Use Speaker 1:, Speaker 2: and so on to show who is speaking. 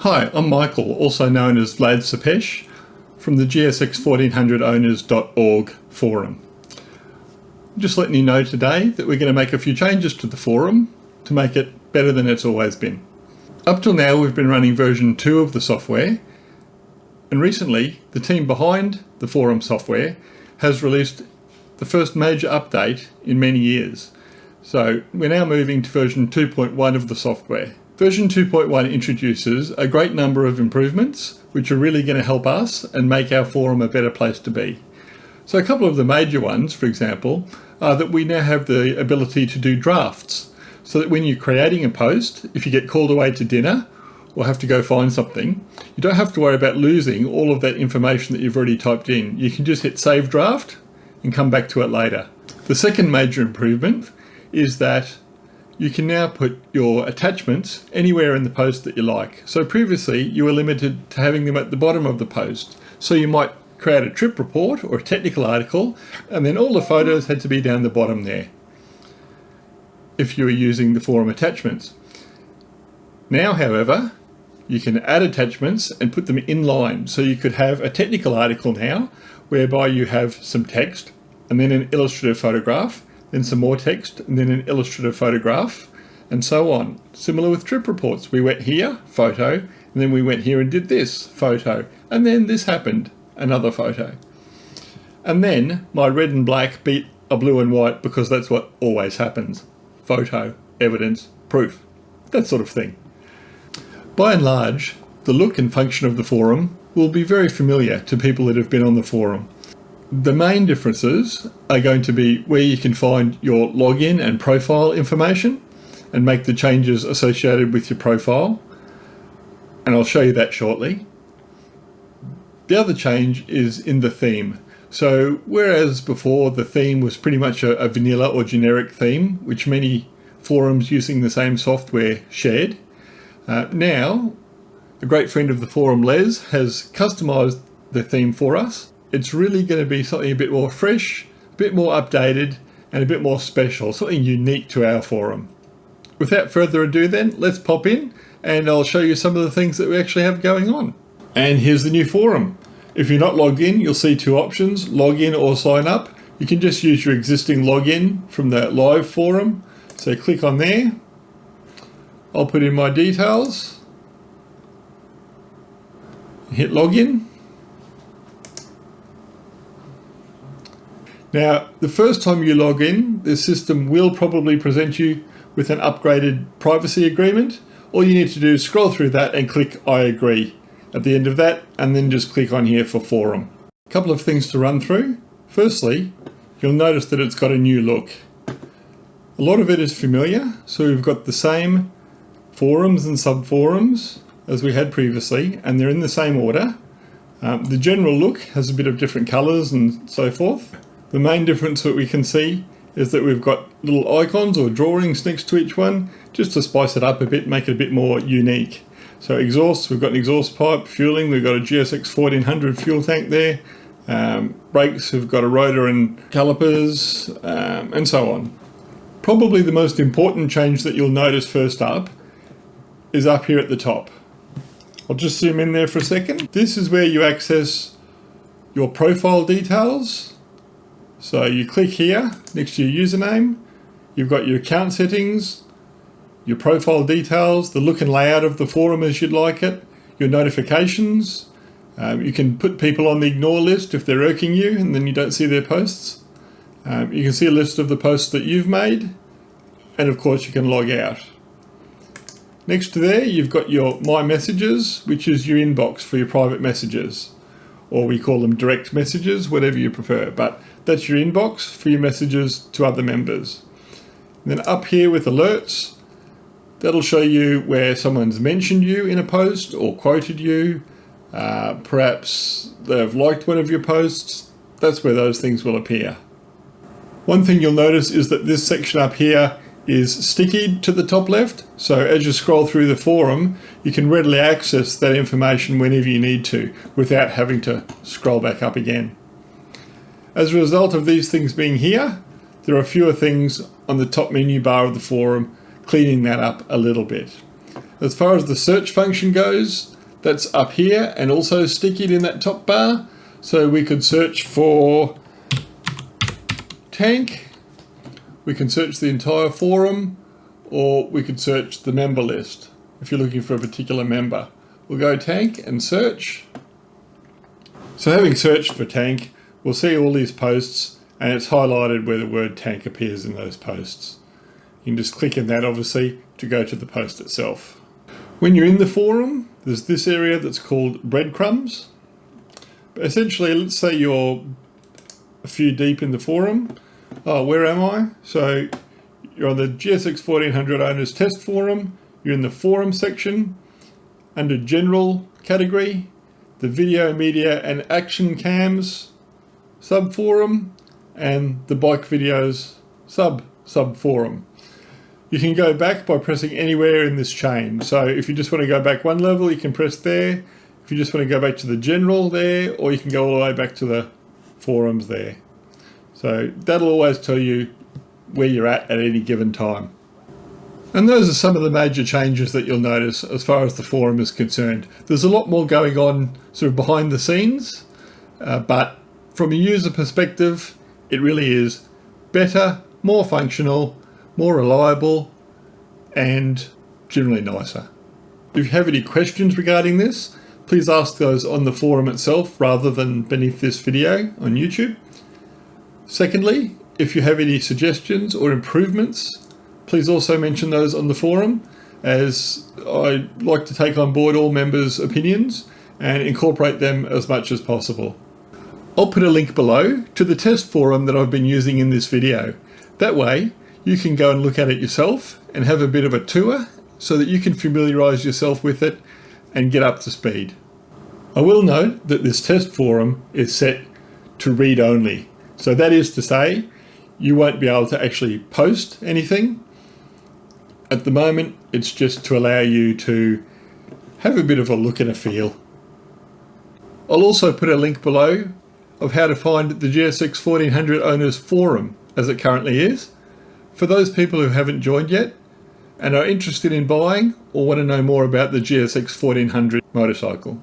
Speaker 1: Hi, I'm Michael, also known as Vlad Sapesh, from the GSX1400 Owners ORG forum. Just letting you know today that we're going to make a few changes to the forum to make it better than it's always been. Up till now we've been running version 2 of the software, and recently the team behind the forum software has released the first major update in many years. So we're now moving to version 2.1 of the software. Version 2.1 introduces a great number of improvements which are really going to help us and make our forum a better place to be. So a couple of the major ones, for example, are that we now have the ability to do drafts, so that when you're creating a post, if you get called away to dinner or have to go find something, you don't have to worry about losing all of that information that you've already typed in. You can just hit save draft and come back to it later. The second major improvement is that you can now put your attachments anywhere in the post that you like. So previously you were limited to having them at the bottom of the post. So you might create a trip report or a technical article, and then all the photos had to be down the bottom there if you were using the forum attachments. Now, however, you can add attachments and put them in line. So you could have a technical article now whereby you have some text and then an illustrative photograph, then some more text, and then an illustrative photograph, and so on. Similar with trip reports. We went here, photo, and then we went here and did this, photo, and then this happened, another photo. And then my red and black beat a blue and white because that's what always happens. Photo, evidence, proof, that sort of thing. By and large, the look and function of the forum will be very familiar to people that have been on the forum. The main differences are going to be where you can find your login and profile information and make the changes associated with your profile, and I'll show you that shortly. The other change is in the theme. So whereas before the theme was pretty much a vanilla or generic theme, which many forums using the same software shared, now a great friend of the forum, Les, has customized the theme for us. It's really going to be something a bit more fresh, a bit more updated, and a bit more special, something unique to our forum. Without further ado then, let's pop in and I'll show you some of the things that we actually have going on. And here's the new forum. If you're not logged in, you'll see two options, log in or sign up. You can just use your existing login from the live forum. So click on there. I'll put in my details. Hit login. Now, the first time you log in, the system will probably present you with an upgraded privacy agreement. All you need to do is scroll through that and click I agree at the end of that, and then just click on here for forum. A couple of things to run through. Firstly, you'll notice that it's got a new look. A lot of it is familiar, so we've got the same forums and sub-forums as we had previously, and they're in the same order. The general look has a bit of different colors and so forth. The main difference that we can see is that we've got little icons or drawings next to each one, just to spice it up a bit, make it a bit more unique. So exhausts, we've got an exhaust pipe. Fueling, we've got a GSX1400 fuel tank there. Brakes, we've got a rotor and calipers, and so on. Probably the most important change that you'll notice first up is up here at the top. I'll just zoom in there for a second. This is where you access your profile details. So you click here next to your username, you've got your account settings, your profile details, the look and layout of the forum as you'd like it, your notifications. You can put people on the ignore list if they're irking you and then you don't see their posts. You can see a list of the posts that you've made, and of course you can log out. Next to there you've got your My Messages, which is your inbox for your private messages, or we call them direct messages, whatever you prefer, but that's your inbox for your messages to other members. And then up here with alerts, that'll show you where someone's mentioned you in a post or quoted you. Perhaps they've liked one of your posts. That's where those things will appear. One thing you'll notice is that this section up here is stickied to the top left. So as you scroll through the forum, you can readily access that information whenever you need to without having to scroll back up again. As a result of these things being here, there are fewer things on the top menu bar of the forum, cleaning that up a little bit. As far as the search function goes, that's up here and also sticky in that top bar. So we could search for tank, we can search the entire forum, or we could search the member list if you're looking for a particular member. We'll go tank and search. So having searched for tank, we'll see all these posts and it's highlighted where the word tank appears in those posts. You can just click in that obviously to go to the post itself. When you're in the forum, there's this area that's called breadcrumbs. But essentially, let's say you're a few deep in the forum. Oh, where am I? So you're on the GSX1400 Owners Test Forum. You're in the forum section. Under general category, the video, media and action cams sub-forum and the bike videos sub-forum. You can go back by pressing anywhere in this chain. So if you just want to go back one level, you can press there. If you just want to go back to the general there, or you can go all the way back to the forums there. So that'll always tell you where you're at any given time. And those are some of the major changes that you'll notice as far as the forum is concerned. There's a lot more going on sort of behind the scenes, but from a user perspective, it really is better, more functional, more reliable, and generally nicer. If you have any questions regarding this, please ask those on the forum itself rather than beneath this video on YouTube. Secondly, if you have any suggestions or improvements, please also mention those on the forum, as I like to take on board all members' opinions and incorporate them as much as possible. I'll put a link below to the test forum that I've been using in this video. That way, you can go and look at it yourself and have a bit of a tour so that you can familiarise yourself with it and get up to speed. I will note that this test forum is set to read only. So that is to say, you won't be able to actually post anything. At the moment, it's just to allow you to have a bit of a look and a feel. I'll also put a link below of how to find the GSX1400 Owners Forum as it currently is, for those people who haven't joined yet and are interested in buying or want to know more about the GSX1400 motorcycle.